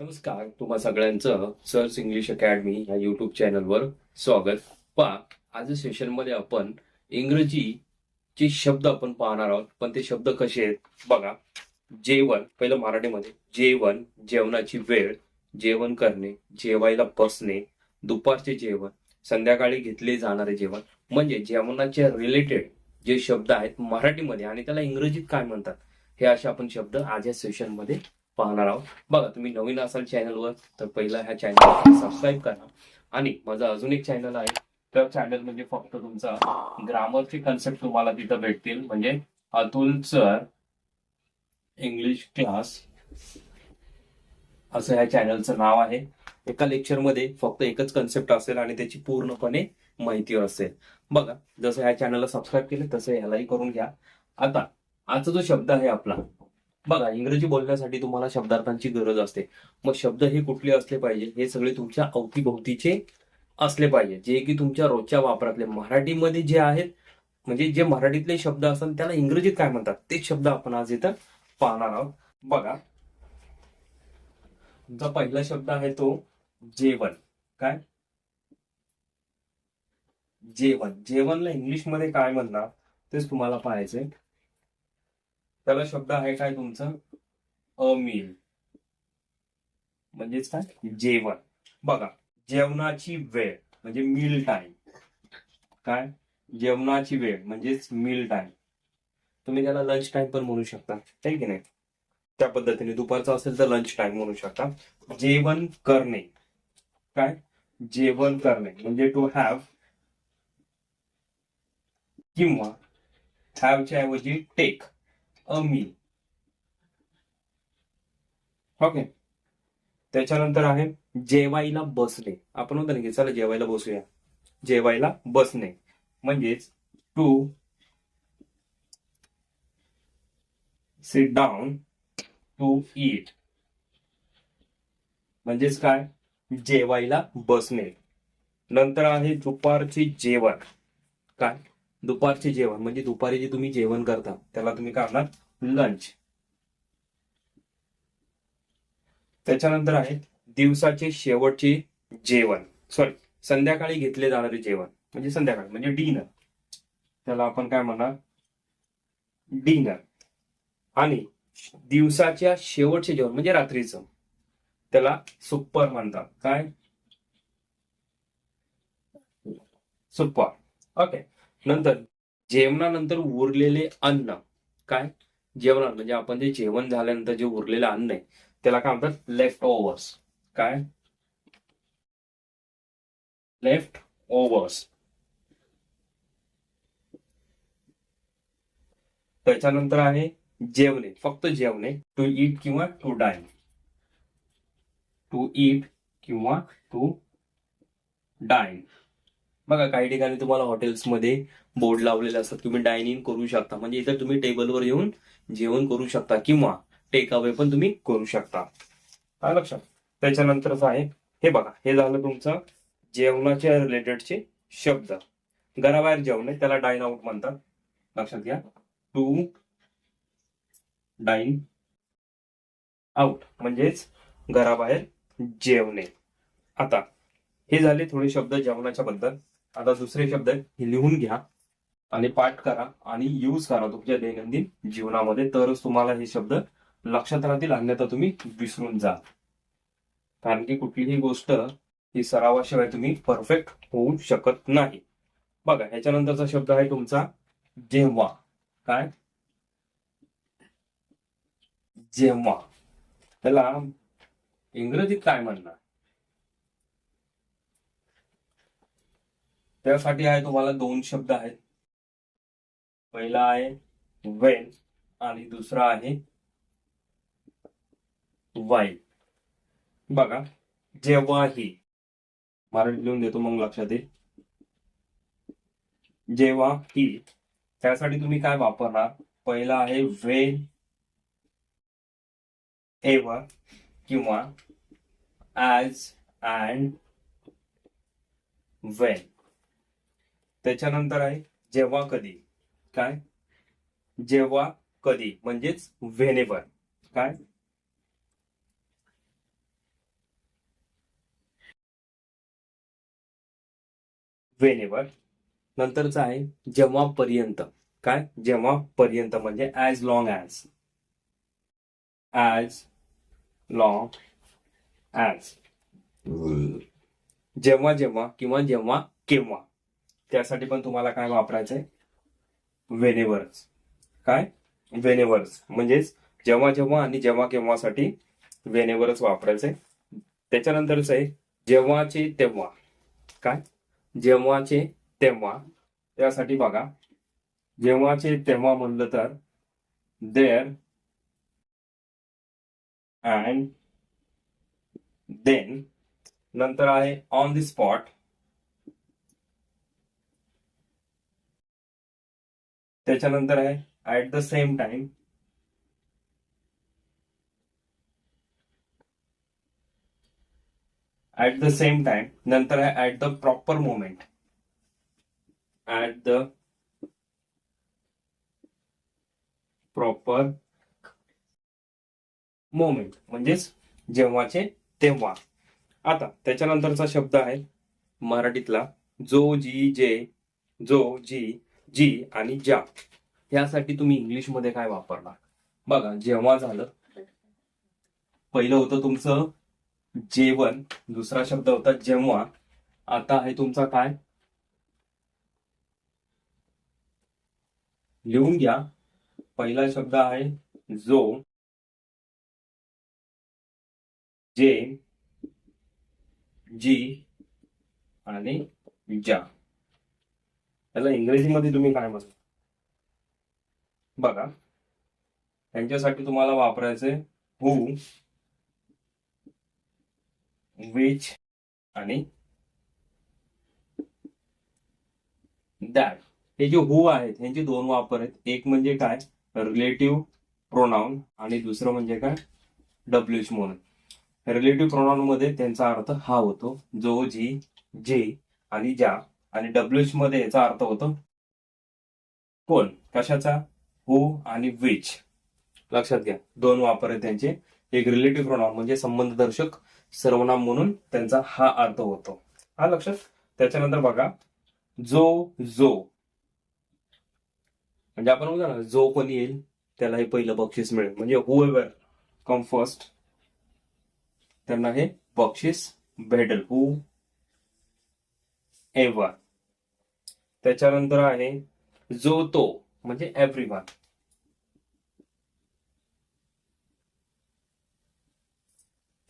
नमस्कार, तुम्हा सगळ्यांचं सर्च इंग्लिश अकॅडमी ह्या युट्यूब चॅनलवर स्वागत. आज सेशनमध्ये आपण इंग्रजीचे शब्द आपण पाहणार आहोत. पण ते शब्द कसे आहेत बघा. जेवण, पहिलं मराठीमध्ये जेवण, जेवणाची वेळ, जेवण करणे, जेवायला बसणे, दुपारचे जेवण, संध्याकाळी घेतले जाणारे जेवण, म्हणजे जेवणाच्या रिलेटेड जे शब्द आहेत मराठीमध्ये आणि त्याला इंग्रजीत काय म्हणतात, हे असे आपण शब्द आज या सेशनमध्ये पाहणार आहोत. बघा, तुम्ही नवीन असाल चॅनलवर तर पहिला ह्या चॅनलला सबस्क्राईब करा. आणि माझा अजून एक चॅनल आहे, तर चॅनल म्हणजे फक्त तुमचा ग्रामरचे कन्सेप्ट तुम्हाला तिथं भेटतील, म्हणजे अतुल सर इंग्लिश क्लास असं ह्या चॅनलचं नाव आहे. एका लेक्चरमध्ये फक्त एकच कन्सेप्ट असेल आणि त्याची पूर्णपणे माहिती असेल. बघा, जसं ह्या चॅनलला सबस्क्राईब केलं तसं ह्यालाही करून घ्या. आता आजचा जो शब्द आहे आपला, बघा, इंग्रजी बोलण्यासाठी तुम्हाला शब्दार्थांची गरज असते. मग शब्द हे कुठले असले पाहिजे, हे सगळे तुमच्या अवतीभोवतीचे असले पाहिजे, जे की तुमच्या रोजच्या वापरातले मराठीमध्ये जे आहेत, म्हणजे जे मराठीतले शब्द असतात त्याला इंग्रजीत काय म्हणतात तेच शब्द आपण आज इथं पाहणार आहोत. बघा, तुमचा पहिला शब्द आहे तो जेवण. काय? जेवण. जेवणला इंग्लिशमध्ये काय म्हणणार तेच तुम्हाला पाहायचंय. त्याला शब्द आहे काय तुमचं, अ मील, म्हणजेच काय, जेवण. बघा, जेवणाची वेळ म्हणजे मील टाइम. काय? जेवणाची वेळ म्हणजेच मील टाइम. तुम्ही त्याला लंच टाइम पण म्हणू शकता, आहे की नाही. त्या पद्धतीने दुपारचा असेल तर लंच टाइम म्हणू शकता. जेवण करणे. काय? जेवण करणे म्हणजे टू हॅव, किंवा हॅवच्या ऐवजी टेक अ मील. ओके. त्याच्यानंतर आहे जेवायला बसणे. आपण म्हणतो ना की चला जेवायला बसूया. जेवायला बसणे म्हणजेच to sit down to eat. म्हणजेच काय, जेवायला बसणे. नंतर आहे दुपारचे जेवण. काय? दुपारचे जेवण म्हणजे दुपारी जे तुम्ही जेवण करता त्याला तुम्ही काय म्हणणार, लंच. त्याच्यानंतर आहे दिवसाचे शेवटचे जेवण, सॉरी, संध्याकाळी घेतले जाणारे जेवण म्हणजे संध्याकाळी म्हणजे डिनर. त्याला आपण काय म्हणणार, डिनर. आणि दिवसाच्या शेवटचे जेवण म्हणजे रात्रीचं, त्याला सुपर म्हणतात. काय? सुपर. ओके. नंतर जेवणानंतर उरलेले अन्न. काय? जेवण म्हणजे आपण जे जेवण झाल्यानंतर जे उरलेलं अन्न आहे त्याला काय म्हणतात, लेफ्ट ओव्हर्स. काय? Left overs. त्याच्यानंतर आहे जेवणे, फक्त जेवणे, टू ईट किंवा टू डाईन. टू ईट किंवा टू डाईन. बघा, काही ठिकाणी तुम्हाला हॉटेल्समध्ये बोर्ड लावलेले असतात, तुम्ही डाईन इन करू शकता, म्हणजे इथं तुम्ही टेबलवर येऊन जेवण करू शकता किंवा टेक अवे पण तुम्ही करू शकता. काय लक्षात. त्याच्यानंतरच आहे हे बघा, हे झालं तुमचं जेवणाच्या रिलेटेडचे शब्द. घराबाहेर जेवणे त्याला डाईन आउट म्हणतात, लक्षात घ्या. टू डाईन आउट म्हणजेच घराबाहेर जेवणे. आता हे झाले थोडे शब्द जेवणाच्या बद्दल. आता दुसरे शब्द हे लिहून घ्या आणि पाठ करा आणि यूज करा तुमच्या दैनंदिन जीवनामध्ये, तरच तुम्हाला हे शब्द लक्षात राहतील, अन्यथा तुम्ही विसरून जा. कारण की कुठलीही गोष्ट ही सरावाशिवाय तुम्ही परफेक्ट होऊ शकत नाही. बघा, ह्याच्यानंतरचा शब्द आहे तुमचा जेव्हा. काय? जेव्हा. त्याला इंग्रजीत काय म्हणणार, त्यासाठी आहे तुम्हाला दोन शब्द आहेत. पहिला आहे वेन आणि दुसरा आहे वाईल. बघा, जेव्हाही, मराठी लिहून देतो मग लक्षात येईल. जेव्हाही, त्यासाठी तुम्ही काय वापरणार, पहिला आहे वेन एव्हर किंवा ॲज अँड वेन. त्याच्यानंतर आहे जेव्हा कधी. काय? जेव्हा कधी म्हणजेच व्हेनेवर. काय? व्हेनेवर. नंतरचं आहे जेव्हापर्यंत. काय? जेव्हापर्यंत म्हणजे as long as. As long as. जेव्हा जेव्हा किंवा जेव्हा केव्हा, त्यासाठी पण तुम्हाला काय वापरायचंय? व्हेनेवर्स. काय? व्हेनेवर्स म्हणजेच जेव्हा जेव्हा आणि जेव्हा केव्हासाठी व्हेनेवर्स वापरायचंय. त्याच्यानंतरच आहे जेव्हाचे तेव्हा. काय? जेव्हाचे तेव्हा. त्यासाठी बघा, जेव्हाचे तेव्हा म्हणलं तर देअर अँड देन. नंतर आहे ऑन द स्पॉट. त्याच्यानंतर आहे at the same time. At the same time. नंतर आहे at the proper moment. At the proper moment म्हणजेच जेव्हाचे तेव्हा. आता त्याच्यानंतरचा शब्द आहे मराठीतला जो, जी, जे. जो, जी, जी आणि ज्या. यासाठी तुम्ही इंग्लिशमध्ये काय वापरणार? बघा, जेव्हा झालं, पहिलं होतं तुमचं जेवण, दुसरा शब्द होता जेव्हा. आता आहे तुमचा काय? लिहून घ्या. पहिला शब्द आहे जो, जे, जी आणि ज्या. त्याला इंग्रजीमध्ये तुम्ही काय म्हणता? बघा, त्यांच्यासाठी तुम्हाला वापरायचे हू, विच आणि दॅट. हे जे हू आहेत यांचे दोन वापर आहेत. एक म्हणजे काय? रिलेटिव्ह प्रोनाउन आणि दुसरं म्हणजे काय? डब्ल्यूएच म्हणून. रिलेटिव्ह प्रोनाउन मध्ये त्यांचा अर्थ हा होतो जो, जी, जे आणि ज्या. आणि डब्ल्यूएच मध्ये याचा अर्थ होतो कोण? कशाचा? हू आणि विच. लक्षात घ्या, दोन वापर आहेत त्यांचे. एक रिलेटिव्ह प्रोनाउन म्हणजे संबंधदर्शक सर्वनाम म्हणून त्यांचा हा अर्थ होतो. हा लक्षात. त्याच्यानंतर बघा, जो, जो म्हणजे आपण बघा ना, जो कोणी येईल त्याला हे पहिलं बक्षीस मिळेल. म्हणजे हू एव्हर कम फर्स्ट त्यांना हे बक्षीस भेटेल. हू एव्हर. त्याच्यानंतर आहे जो, तो म्हणजे एव्हरीवन.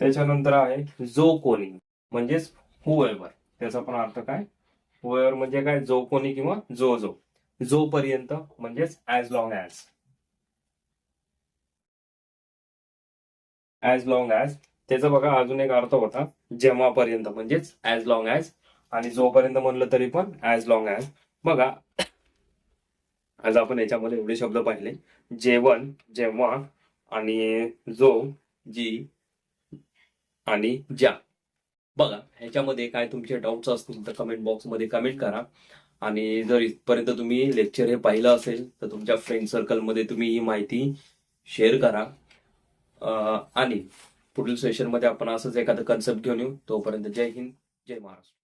त्याच्यानंतर आहे जो कोणी म्हणजेच हू एव्हर. त्याचा पण अर्थ काय? हू एव्हर म्हणजे काय? जो कोणी किंवा जो जो. जोपर्यंत म्हणजेच as long as. As long as. त्याचा बघा अजून एक अर्थ होता जेव्हापर्यंत म्हणजेच ॲज लॉंग ॲज. आणि जोपर्यंत म्हणलं तरी पण ॲज लॉंग ॲज. बघा, आज आपण याच्यामध्ये एवढे शब्द पाहिले: जेवण, जेव्हा आणि जो, जी आणि ज्या. बघा, ह्याच्यामध्ये काय तुमचे डाऊट्स असतील तर कमेंट बॉक्समध्ये कमेंट करा. आणि जर इथपर्यंत तुम्ही लेक्चर हे पाहिलं असेल तर तुमच्या फ्रेंड सर्कलमध्ये तुम्ही ही माहिती शेअर करा. आणि पुढील सेशनमध्ये आपण असंच एखादं कन्सेप्ट घेऊन येऊ. तोपर्यंत जय हिंद, जय महाराष्ट्र.